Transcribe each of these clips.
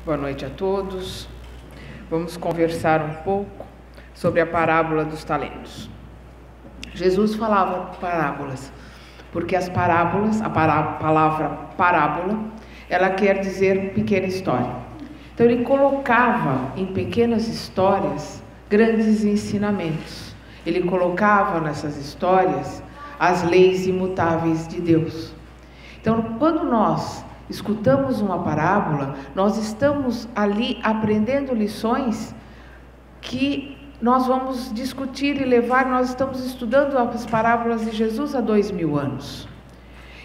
Boa noite a todos. Vamos conversar um pouco sobre a parábola dos talentos. Jesus falava parábolas, porque as parábolas, a palavra parábola, ela quer dizer pequena história. Então ele colocava em pequenas histórias grandes ensinamentos. Ele colocava nessas histórias as leis imutáveis de Deus. Então, quando nós escutamos uma parábola, nós estamos ali aprendendo lições que nós vamos discutir e levar. Nós estamos estudando as parábolas de Jesus há 2000 anos.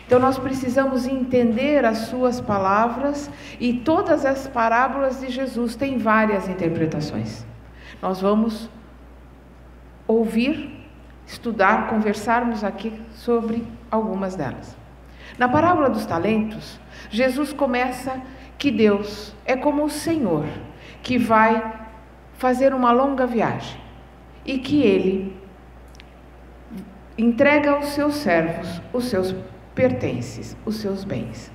Então nós precisamos entender as suas palavras, e todas as parábolas de Jesus têm várias interpretações. Nós vamos ouvir, estudar, conversarmos aqui sobre algumas delas. Na parábola dos talentos, Jesus começa que Deus é como o Senhor que vai fazer uma longa viagem e que Ele entrega aos seus servos os seus pertences, os seus bens.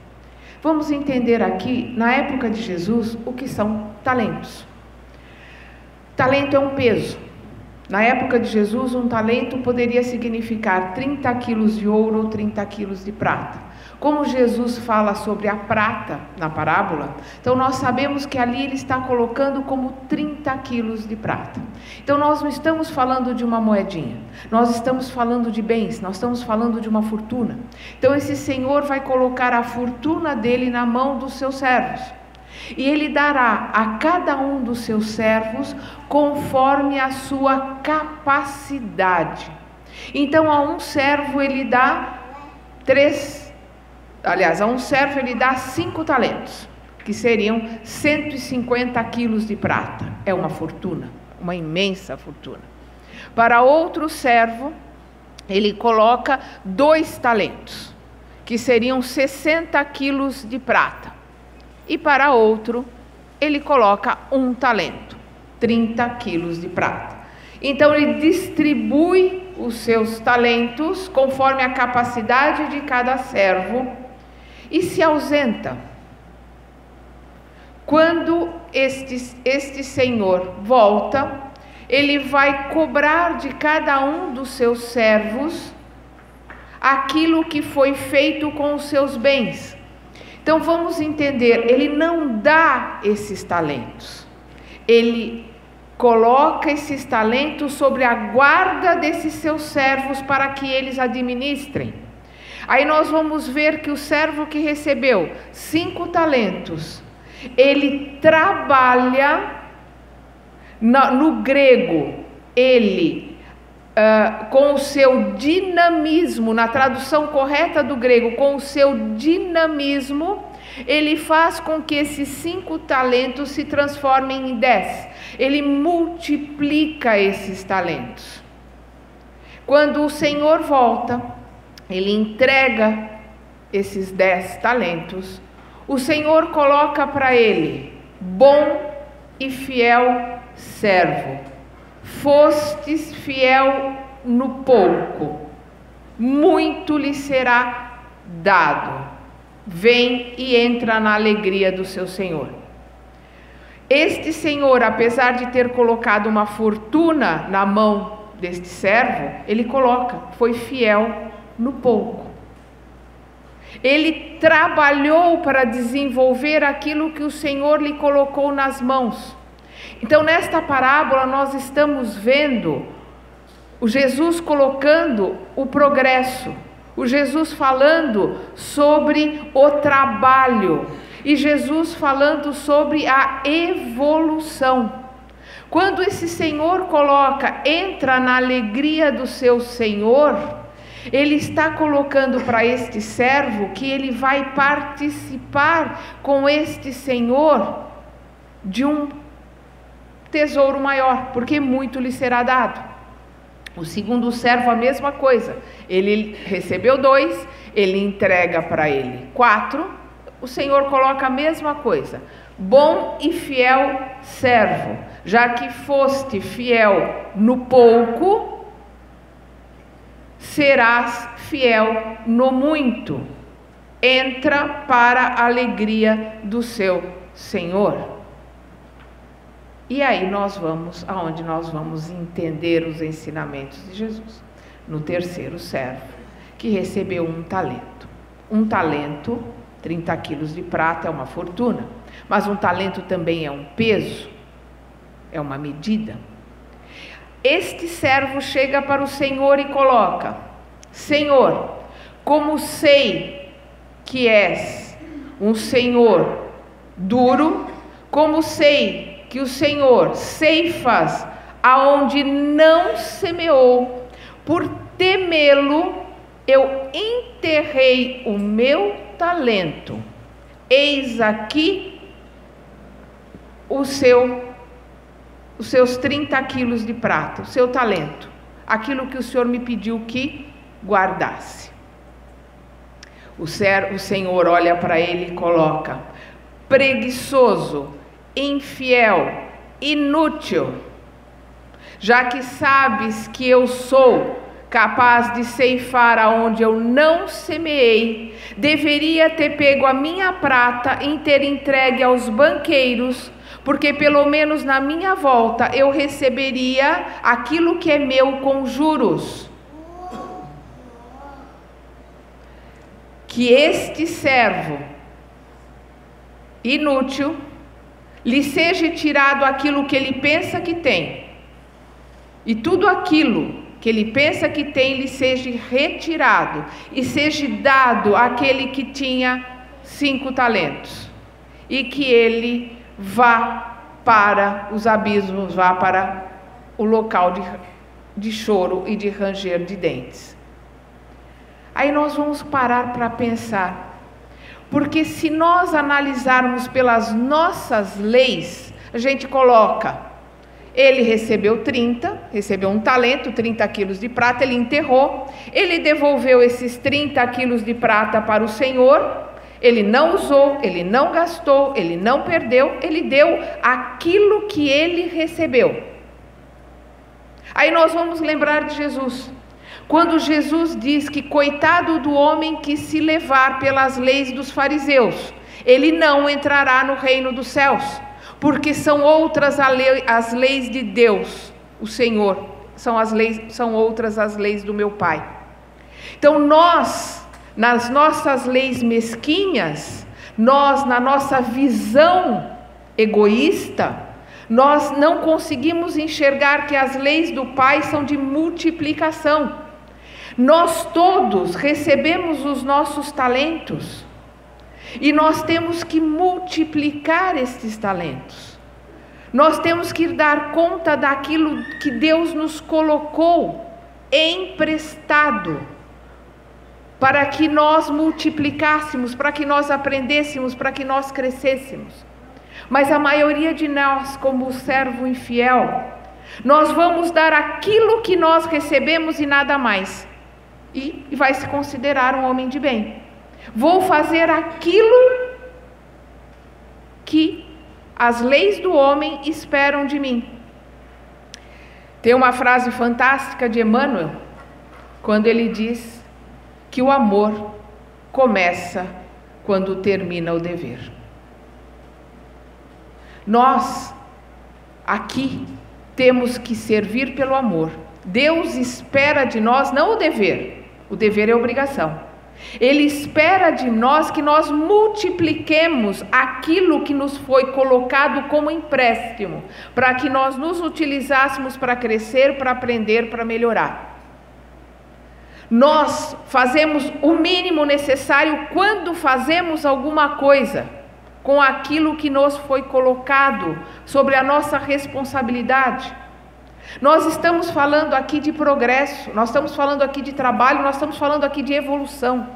Vamos entender aqui, na época de Jesus, o que são talentos. Talento é um peso. Na época de Jesus, um talento poderia significar 30 quilos de ouro ou 30 quilos de prata. Como Jesus fala sobre a prata na parábola, então nós sabemos que ali ele está colocando como 30 quilos de prata. Então nós não estamos falando de uma moedinha, nós estamos falando de bens, nós estamos falando de uma fortuna. Então esse Senhor vai colocar a fortuna dele na mão dos seus servos. E ele dará a cada um dos seus servos conforme a sua capacidade. Então a um servo ele dá a um servo ele dá 5 talentos, que seriam 150 quilos de prata. É uma fortuna, uma imensa fortuna. Para outro servo, ele coloca 2 talentos, que seriam 60 quilos de prata. E para outro, ele coloca 1 talento, 30 quilos de prata. Então ele distribui os seus talentos conforme a capacidade de cada servo e se ausenta. Quando este senhor volta, ele vai cobrar de cada um dos seus servos aquilo que foi feito com os seus bens. Então vamos entender, ele não dá esses talentos, ele coloca esses talentos sobre a guarda desses seus servos para que eles administrem. Aí nós vamos ver que o servo que recebeu 5 talentos, ele trabalha, no grego, ele com o seu dinamismo, na tradução correta do grego, com o seu dinamismo, ele faz com que esses 5 talentos se transformem em 10. Ele multiplica esses talentos. Quando o Senhor volta, ele entrega esses 10 talentos. O Senhor coloca para ele: bom e fiel servo, fostes fiel no pouco, muito lhe será dado. Vem e entra na alegria do seu Senhor. Este senhor, apesar de ter colocado uma fortuna na mão deste servo, ele foi fiel no pouco. Ele trabalhou para desenvolver aquilo que o Senhor lhe colocou nas mãos. Então, nesta parábola, nós estamos vendo o Jesus colocando o progresso, o Jesus falando sobre o trabalho, e Jesus falando sobre a evolução. Quando esse Senhor entra na alegria do seu Senhor, ele está colocando para este servo que ele vai participar com este Senhor de um tesouro maior, porque muito lhe será dado. O segundo servo, a mesma coisa, ele recebeu 2, ele entrega para ele 4, o Senhor coloca a mesma coisa: bom e fiel servo, já que foste fiel no pouco, serás fiel no muito, entra para a alegria do seu Senhor. E aí nós vamos, aonde nós vamos entender os ensinamentos de Jesus. No terceiro servo, que recebeu um talento. Um talento, 30 quilos de prata é uma fortuna, mas um talento também é um peso, é uma medida. Este servo chega para o Senhor e coloca: Senhor, como sei que és um Senhor duro, como sei que o Senhor ceifas aonde não semeou, por temê-lo, eu enterrei o meu talento. Eis aqui os seus 30 quilos de prata, o seu talento, aquilo que o Senhor me pediu que guardasse. O Senhor olha para ele e coloca: preguiçoso, infiel, inútil, já que sabes que eu sou capaz de ceifar aonde eu não semeei, deveria ter pego a minha prata e ter entregue aos banqueiros, porque pelo menos na minha volta eu receberia aquilo que é meu com juros. Que este servo inútil lhe seja tirado aquilo que ele pensa que tem, e tudo aquilo que ele pensa que tem lhe seja retirado, e seja dado àquele que tinha 5 talentos, e que ele vá para os abismos, vá para o local de choro e de ranger de dentes. Aí nós vamos parar para pensar, porque se nós analisarmos pelas nossas leis, a gente coloca: ele recebeu recebeu um talento, 30 quilos de prata, ele enterrou, ele devolveu esses 30 quilos de prata para o Senhor, ele não usou, ele não gastou, ele não perdeu, ele deu aquilo que ele recebeu. Aí nós vamos lembrar de Jesus, quando Jesus diz que coitado do homem que se levar pelas leis dos fariseus, ele não entrará no reino dos céus, porque são outras as leis de Deus, o Senhor, são outras as leis do meu Pai. Então nós, nas nossas leis mesquinhas, nós, na nossa visão egoísta, nós não conseguimos enxergar que as leis do Pai são de multiplicação. Nós todos recebemos os nossos talentos, e nós temos que multiplicar estes talentos. Nós temos que dar conta daquilo que Deus nos colocou emprestado, para que nós multiplicássemos, para que nós aprendêssemos, para que nós crescêssemos. Mas a maioria de nós, como o servo infiel, nós vamos dar aquilo que nós recebemos e nada mais, e vai se considerar um homem de bem. Vou fazer aquilo que as leis do homem esperam de mim. Tem uma frase fantástica de Emmanuel, quando ele diz que o amor começa quando termina o dever. Nós, aqui, temos que servir pelo amor. Deus espera de nós não o dever é obrigação. Ele espera de nós que nós multipliquemos aquilo que nos foi colocado como empréstimo, para que nós nos utilizássemos para crescer, para aprender, para melhorar. Nós fazemos o mínimo necessário quando fazemos alguma coisa com aquilo que nos foi colocado sobre a nossa responsabilidade. Nós estamos falando aqui de progresso, nós estamos falando aqui de trabalho, nós estamos falando aqui de evolução.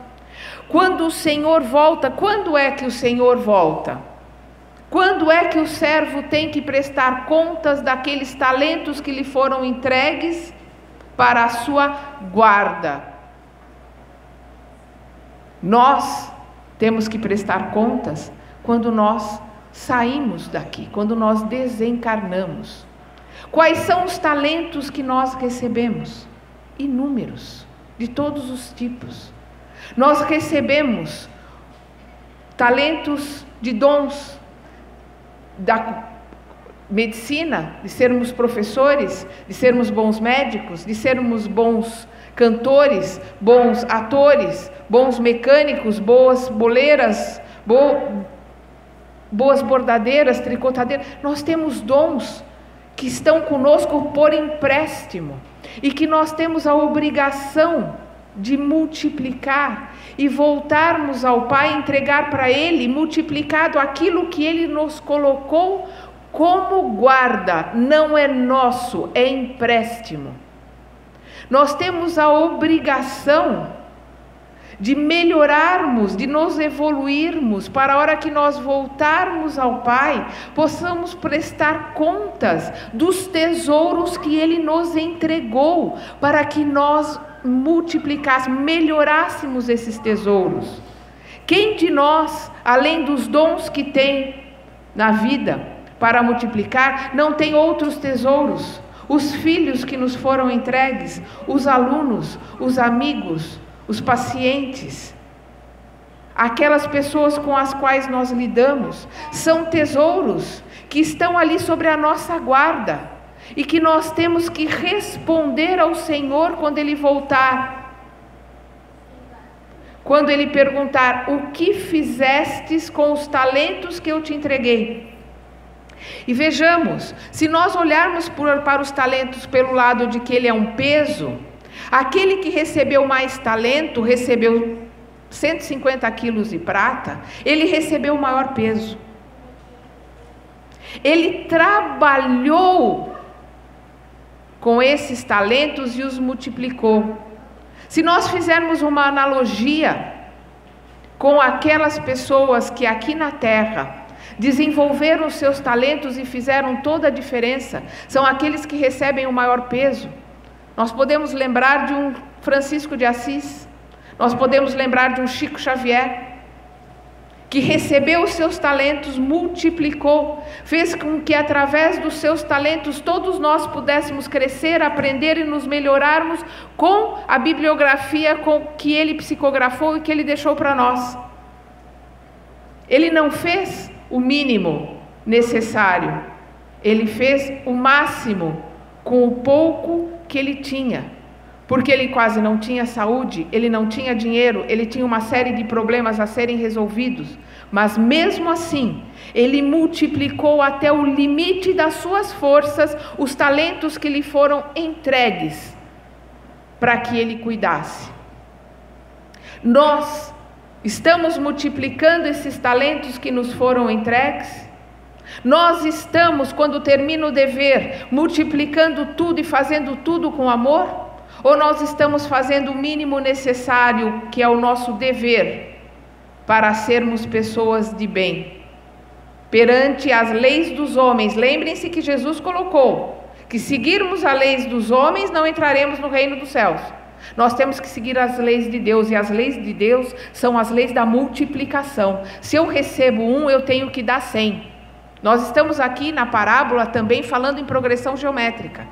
Quando o Senhor volta, quando é que o Senhor volta? Quando é que o servo tem que prestar contas daqueles talentos que lhe foram entregues para a sua guarda? Nós temos que prestar contas quando nós saímos daqui, quando nós desencarnamos. Quais são os talentos que nós recebemos? Inúmeros, de todos os tipos. Nós recebemos talentos de dons, da medicina, de sermos professores, de sermos bons médicos, de sermos bons cantores, bons atores, bons mecânicos, boas boleiras, boas bordadeiras, tricotadeiras. Nós temos dons que estão conosco por empréstimo e que nós temos a obrigação de multiplicar e voltarmos ao Pai, entregar para Ele multiplicado aquilo que Ele nos colocou como guarda. Não é nosso, é empréstimo. Nós temos a obrigação de melhorarmos, de nos evoluirmos, para a hora que nós voltarmos ao Pai, possamos prestar contas dos tesouros que Ele nos entregou, para que nós multiplicássemos, melhorássemos esses tesouros. Quem de nós, além dos dons que tem na vida para multiplicar, não tem outros tesouros? Os filhos que nos foram entregues, os alunos, os amigos, os pacientes, aquelas pessoas com as quais nós lidamos, são tesouros que estão ali sobre a nossa guarda e que nós temos que responder ao Senhor quando Ele voltar. Quando Ele perguntar: o que fizestes com os talentos que eu te entreguei? E vejamos, se nós olharmos para os talentos pelo lado de que ele é um peso, aquele que recebeu mais talento, recebeu 150 quilos de prata, ele recebeu o maior peso. Ele trabalhou com esses talentos e os multiplicou. Se nós fizermos uma analogia com aquelas pessoas que aqui na terra desenvolveram os seus talentos e fizeram toda a diferença, são aqueles que recebem o maior peso. Nós podemos lembrar de um Francisco de Assis, nós podemos lembrar de um Chico Xavier, que recebeu os seus talentos, multiplicou, fez com que através dos seus talentos todos nós pudéssemos crescer, aprender e nos melhorarmos com a bibliografia que ele psicografou e que ele deixou para nós. Ele não fez o mínimo necessário, ele fez o máximo com o pouco que ele tinha, porque ele quase não tinha saúde, ele não tinha dinheiro, ele tinha uma série de problemas a serem resolvidos, mas mesmo assim, ele multiplicou até o limite das suas forças os talentos que lhe foram entregues, para que ele cuidasse. Nós estamos multiplicando esses talentos que nos foram entregues? Nós estamos, quando termina o dever, multiplicando tudo e fazendo tudo com amor? Ou nós estamos fazendo o mínimo necessário, que é o nosso dever, para sermos pessoas de bem? Perante as leis dos homens, lembrem-se que Jesus colocou que seguirmos as leis dos homens não entraremos no reino dos céus. Nós temos que seguir as leis de Deus, e as leis de Deus são as leis da multiplicação. Se eu recebo 1, eu tenho que dar 100. Nós estamos aqui na parábola também falando em progressão geométrica.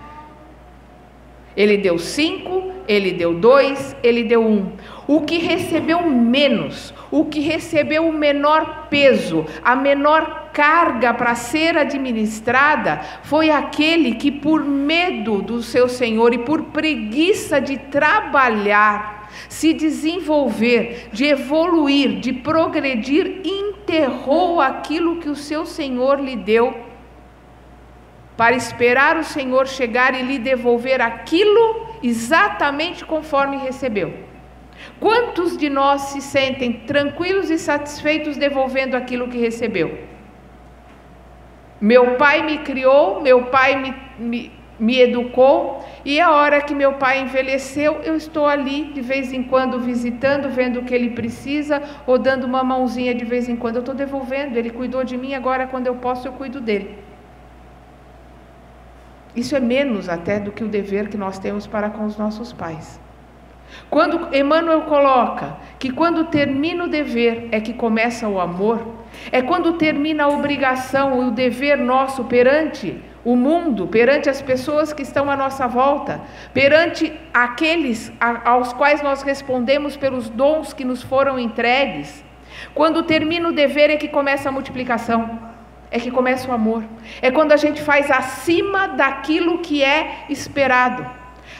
Ele deu 5, ele deu 2, ele deu 1. O que recebeu menos, o que recebeu o menor peso, a menor carga para ser administrada, foi aquele que, por medo do seu Senhor e por preguiça de trabalhar, se desenvolver, de evoluir, de progredir, enterrou aquilo que o seu Senhor lhe deu, para esperar o Senhor chegar e lhe devolver aquilo exatamente conforme recebeu. Quantos de nós se sentem tranquilos e satisfeitos devolvendo aquilo que recebeu? Meu pai me criou, meu pai me educou, e a hora que meu pai envelheceu, eu estou ali de vez em quando visitando, vendo o que ele precisa, ou dando uma mãozinha de vez em quando. Eu estou devolvendo, ele cuidou de mim, agora quando eu posso eu cuido dele. Isso é menos até do que o dever que nós temos para com os nossos pais. Quando Emmanuel coloca que quando termina o dever é que começa o amor, é quando termina a obrigação, o dever nosso perante o mundo, perante as pessoas que estão à nossa volta, perante aqueles aos quais nós respondemos pelos dons que nos foram entregues. Quando termina o dever é que começa a multiplicação. é que começa o amor. É quando a gente faz acima daquilo que é esperado,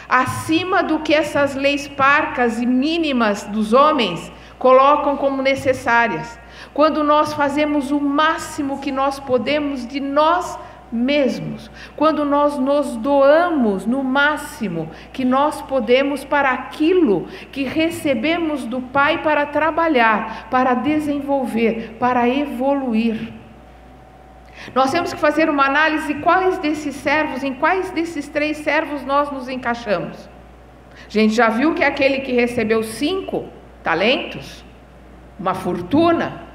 acima do que essas leis parcas e mínimas dos homens colocam como necessárias. Quando nós fazemos o máximo que nós podemos de nós mesmos, quando nós nos doamos no máximo que nós podemos para aquilo que recebemos do Pai para trabalhar, para desenvolver, para evoluir. Nós temos que fazer uma análise quais desses servos, em quais desses 3 servos nós nos encaixamos. A gente já viu que aquele que recebeu 5 talentos, uma fortuna,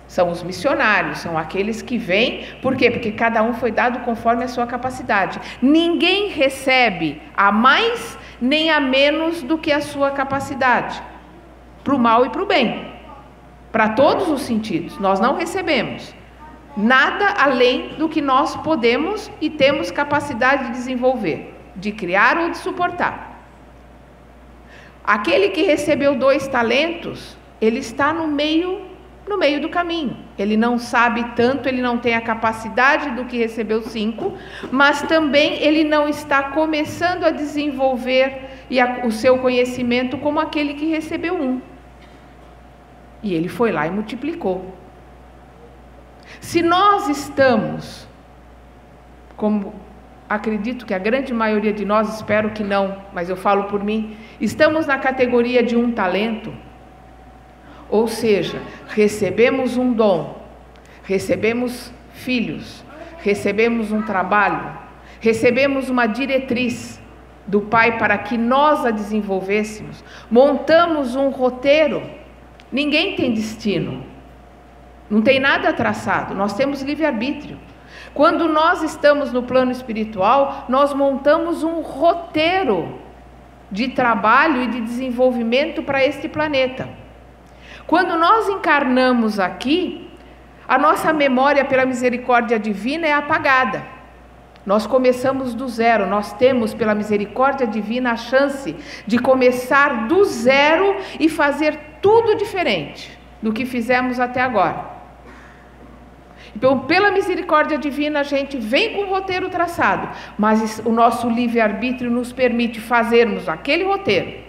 são os missionários, são aqueles que vêm. Por quê? Porque cada um foi dado conforme a sua capacidade. Ninguém recebe a mais nem a menos do que a sua capacidade, para o mal e para o bem, para todos os sentidos. Nós não recebemos nada além do que nós podemos e temos capacidade de desenvolver, de criar ou de suportar. Aquele que recebeu 2 talentos, ele está no meio do caminho. Ele não sabe tanto, ele não tem a capacidade do que recebeu 5, mas também ele não está começando a desenvolver o seu conhecimento como aquele que recebeu 1. E ele foi lá e multiplicou. Se nós estamos, como acredito que a grande maioria de nós, espero que não, mas eu falo por mim, estamos na categoria de 1 talento, ou seja, recebemos um dom, recebemos filhos, recebemos um trabalho, recebemos uma diretriz do Pai para que nós a desenvolvêssemos, montamos um roteiro. Ninguém tem destino, não tem nada traçado, nós temos livre-arbítrio. Quando nós estamos no plano espiritual, nós montamos um roteiro de trabalho e de desenvolvimento para este planeta. Quando nós encarnamos aqui, a nossa memória pela misericórdia divina é apagada. Nós começamos do zero, nós temos pela misericórdia divina a chance de começar do zero e fazer tudo diferente do que fizemos até agora. Então, pela misericórdia divina, a gente vem com o roteiro traçado, mas o nosso livre-arbítrio nos permite fazermos aquele roteiro,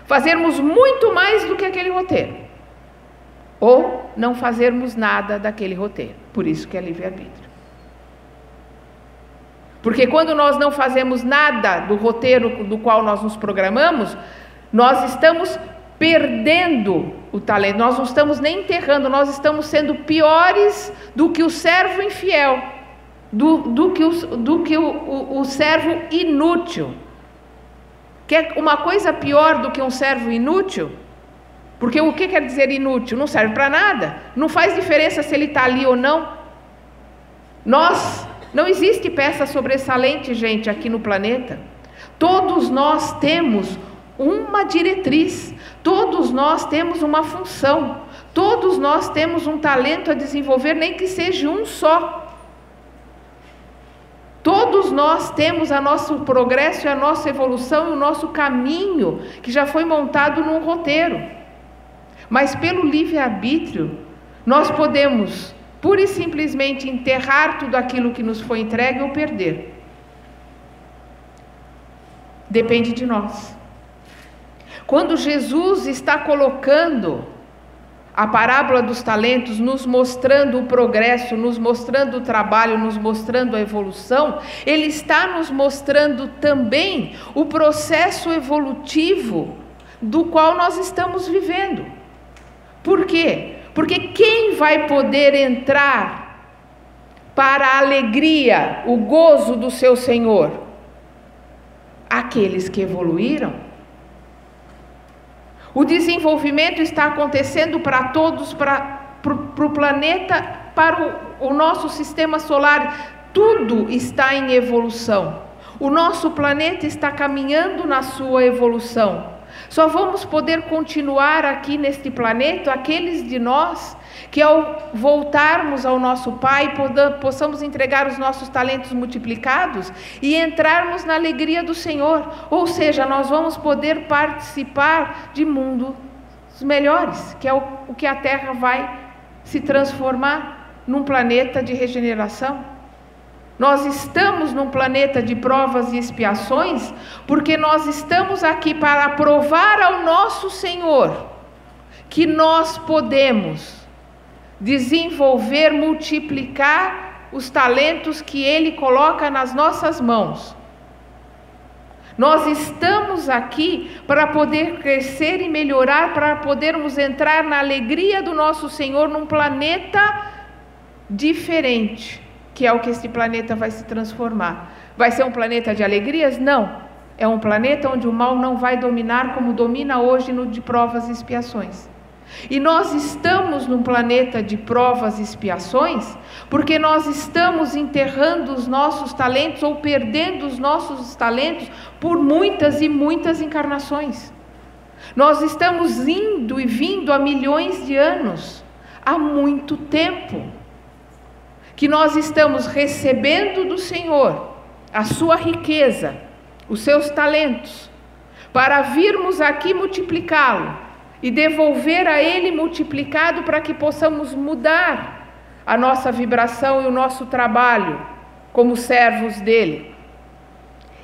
fazermos muito mais do que aquele roteiro, ou não fazermos nada daquele roteiro. Por isso que é livre-arbítrio. Porque quando nós não fazemos nada do roteiro do qual nós nos programamos, nós estamos perdendo o talento, nós não estamos nem enterrando, nós estamos sendo piores do que o servo infiel, do que o servo inútil. Quer uma coisa pior do que um servo inútil? Porque o que quer dizer inútil? Não serve para nada, não faz diferença se ele está ali ou não. Não existe peça sobressalente, gente, aqui no planeta. Todos nós temos uma diretriz, todos nós temos uma função, todos nós temos um talento a desenvolver, nem que seja um só. Todos nós temos o nosso progresso e a nossa evolução e o nosso caminho, que já foi montado num roteiro. Mas pelo livre-arbítrio, nós podemos pura e simplesmente enterrar tudo aquilo que nos foi entregue ou perder. Depende de nós. Quando Jesus está colocando a parábola dos talentos, nos mostrando o progresso, nos mostrando o trabalho, nos mostrando a evolução, Ele está nos mostrando também o processo evolutivo do qual nós estamos vivendo. Por quê? Porque quem vai poder entrar para a alegria, o gozo do seu Senhor? Aqueles que evoluíram. O desenvolvimento está acontecendo para todos, para o planeta, para o nosso sistema solar. Tudo está em evolução. O nosso planeta está caminhando na sua evolução. Só vamos poder continuar aqui neste planeta aqueles de nós que, ao voltarmos ao nosso Pai, possamos entregar os nossos talentos multiplicados e entrarmos na alegria do Senhor. Ou seja, nós vamos poder participar de mundos melhores, que é o que a Terra vai se transformar. num planeta de regeneração. Nós estamos num planeta de provas e expiações, porque nós estamos aqui para provar ao nosso Senhor que nós podemos desenvolver, multiplicar os talentos que Ele coloca nas nossas mãos. Nós estamos aqui para poder crescer e melhorar, para podermos entrar na alegria do nosso Senhor num planeta diferente, que é o que esse planeta vai se transformar. Vai ser um planeta de alegrias? Não. É um planeta onde o mal não vai dominar como domina hoje no de provas e expiações. E nós estamos num planeta de provas e expiações porque nós estamos enterrando os nossos talentos ou perdendo os nossos talentos por muitas e muitas encarnações. Nós estamos indo e vindo há milhões de anos, há muito tempo, que nós estamos recebendo do Senhor a sua riqueza, os seus talentos, para virmos aqui multiplicá-lo e devolver a Ele multiplicado para que possamos mudar a nossa vibração e o nosso trabalho como servos dEle.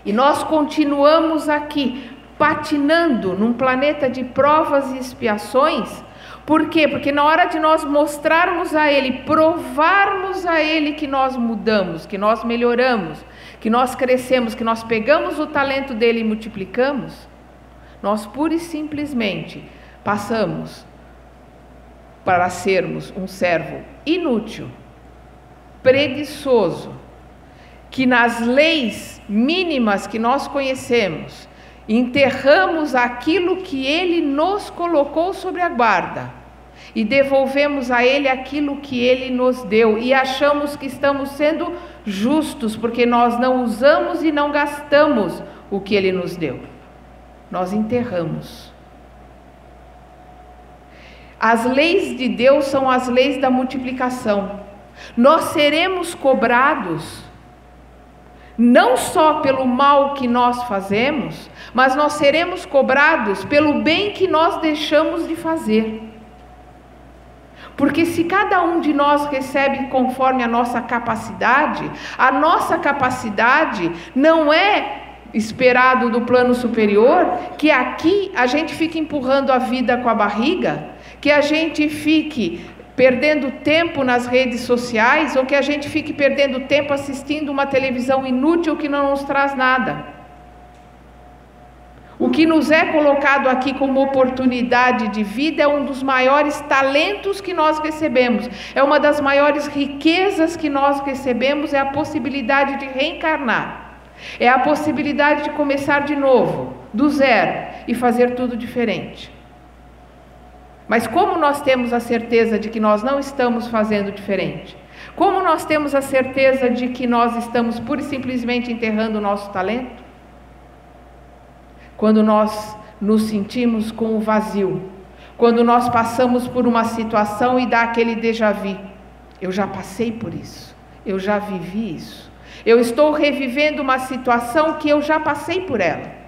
E nós continuamos aqui patinando num planeta de provas e expiações. Por quê? Porque na hora de nós mostrarmos a Ele, provarmos a Ele que nós mudamos, que nós melhoramos, que nós crescemos, que nós pegamos o talento dEle e multiplicamos, nós pura e simplesmente passamos para sermos um servo inútil, preguiçoso, que nas leis mínimas que nós conhecemos, enterramos aquilo que Ele nos colocou sobre a guarda e devolvemos a Ele aquilo que Ele nos deu e achamos que estamos sendo justos porque nós não usamos e não gastamos o que Ele nos deu. Nós enterramos. As leis de Deus são as leis da multiplicação. Nós seremos cobrados não só pelo mal que nós fazemos, mas nós seremos cobrados pelo bem que nós deixamos de fazer. Porque se cada um de nós recebe conforme a nossa capacidade não é esperado do plano superior que aqui a gente fique empurrando a vida com a barriga, que a gente fique perdendo tempo nas redes sociais, ou que a gente fique perdendo tempo assistindo uma televisão inútil que não nos traz nada. O que nos é colocado aqui como oportunidade de vida é um dos maiores talentos que nós recebemos, é uma das maiores riquezas que nós recebemos, é a possibilidade de reencarnar, é a possibilidade de começar de novo, do zero, e fazer tudo diferente. Mas como nós temos a certeza de que nós não estamos fazendo diferente? Como nós temos a certeza de que nós estamos pura e simplesmente enterrando o nosso talento? Quando nós nos sentimos com o vazio, quando nós passamos por uma situação e dá aquele déjà vu. Eu já passei por isso, eu já vivi isso, eu estou revivendo uma situação que eu já passei por ela.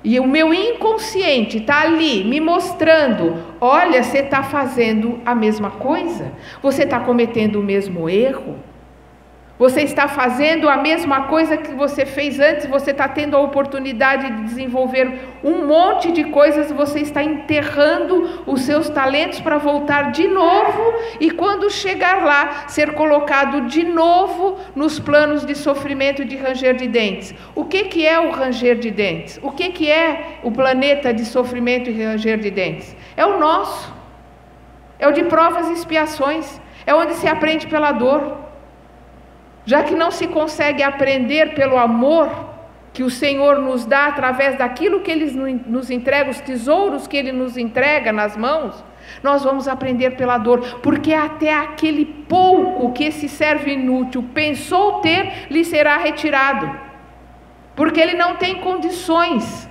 E o meu inconsciente está ali me mostrando, olha, você está fazendo a mesma coisa, você está cometendo o mesmo erro, você está fazendo a mesma coisa que você fez antes, você está tendo a oportunidade de desenvolver um monte de coisas, você está enterrando os seus talentos para voltar de novo e quando chegar lá, ser colocado de novo nos planos de sofrimento e de ranger de dentes. O que é o ranger de dentes? O que é o planeta de sofrimento e ranger de dentes? É o nosso, é o de provas e expiações, é onde se aprende pela dor. Já que não se consegue aprender pelo amor que o Senhor nos dá através daquilo que Ele nos entrega, os tesouros que Ele nos entrega nas mãos, nós vamos aprender pela dor, porque até aquele pouco que esse servo inútil pensou ter, lhe será retirado, porque ele não tem condições,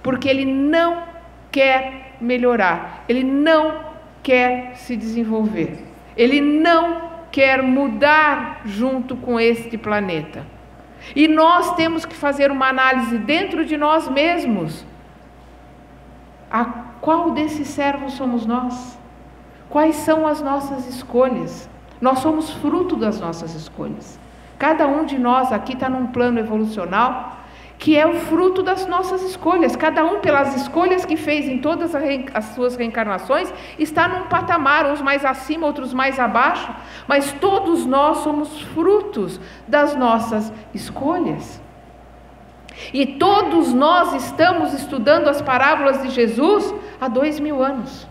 porque ele não quer melhorar, ele não quer se desenvolver, ele não quer mudar junto com este planeta. E nós temos que fazer uma análise dentro de nós mesmos. A qual desses servos somos nós? Quais são as nossas escolhas? Nós somos fruto das nossas escolhas. Cada um de nós aqui está num plano evolucional que é o fruto das nossas escolhas. Cada um, pelas escolhas que fez em todas as suas reencarnações, está num patamar, uns mais acima, outros mais abaixo, mas todos nós somos frutos das nossas escolhas. E todos nós estamos estudando as parábolas de Jesus há 2000 anos.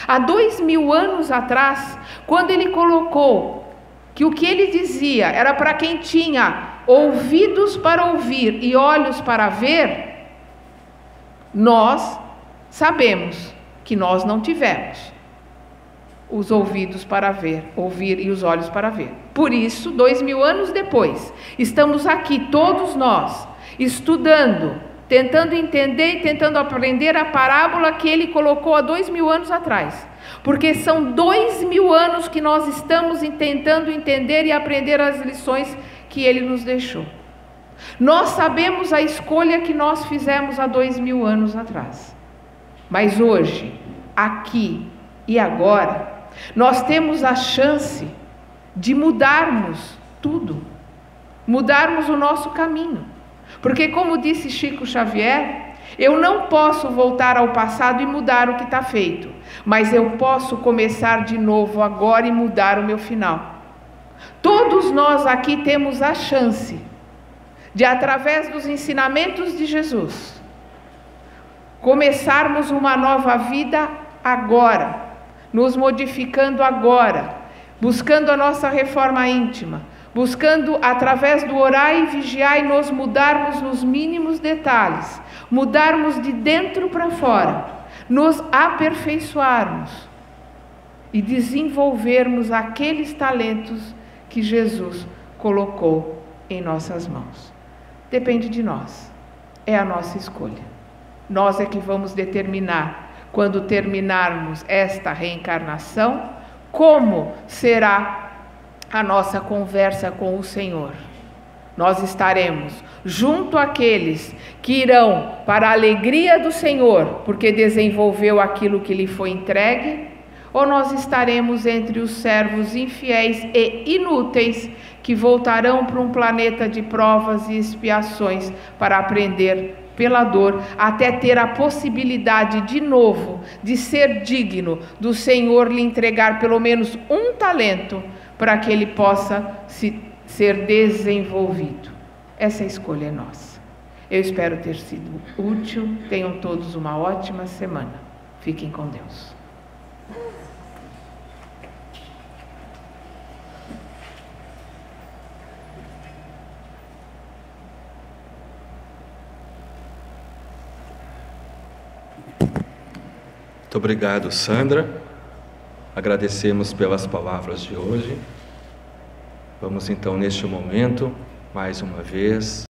Há 2000 anos atrás, quando ele colocou que o que ele dizia era para quem tinha ouvidos para ouvir e olhos para ver, nós sabemos que nós não tivemos os ouvidos para ver, ouvir e os olhos para ver. Por isso, 2000 anos depois, estamos aqui todos nós, estudando, tentando entender e tentando aprender a parábola que ele colocou há 2000 anos atrás. Porque são 2000 anos que nós estamos tentando entender e aprender as lições que ele nos deixou. Nós sabemos a escolha que nós fizemos há 2000 anos atrás. Mas hoje, aqui e agora, nós temos a chance de mudarmos tudo. Mudarmos o nosso caminho. Porque, como disse Chico Xavier, eu não posso voltar ao passado e mudar o que está feito, mas eu posso começar de novo agora e mudar o meu final. Todos nós aqui temos a chance de, através dos ensinamentos de Jesus, começarmos uma nova vida agora, nos modificando agora, buscando a nossa reforma íntima, buscando, através do orar e vigiar, e nos mudarmos nos mínimos detalhes, mudarmos de dentro para fora, nos aperfeiçoarmos e desenvolvermos aqueles talentos que Jesus colocou em nossas mãos. Depende de nós, é a nossa escolha. Nós é que vamos determinar, quando terminarmos esta reencarnação, como será a nossa conversa com o Senhor. Nós estaremos junto àqueles que irão para a alegria do Senhor, porque desenvolveu aquilo que lhe foi entregue, ou nós estaremos entre os servos infiéis e inúteis que voltarão para um planeta de provas e expiações para aprender pela dor, até ter a possibilidade de novo de ser digno do Senhor lhe entregar pelo menos um talento para que ele possa ser desenvolvido. Essa escolha é nossa. Eu espero ter sido útil. Tenham todos uma ótima semana. Fiquem com Deus. Muito obrigado, Sandra. Agradecemos pelas palavras de hoje. Vamos então, neste momento, mais uma vez,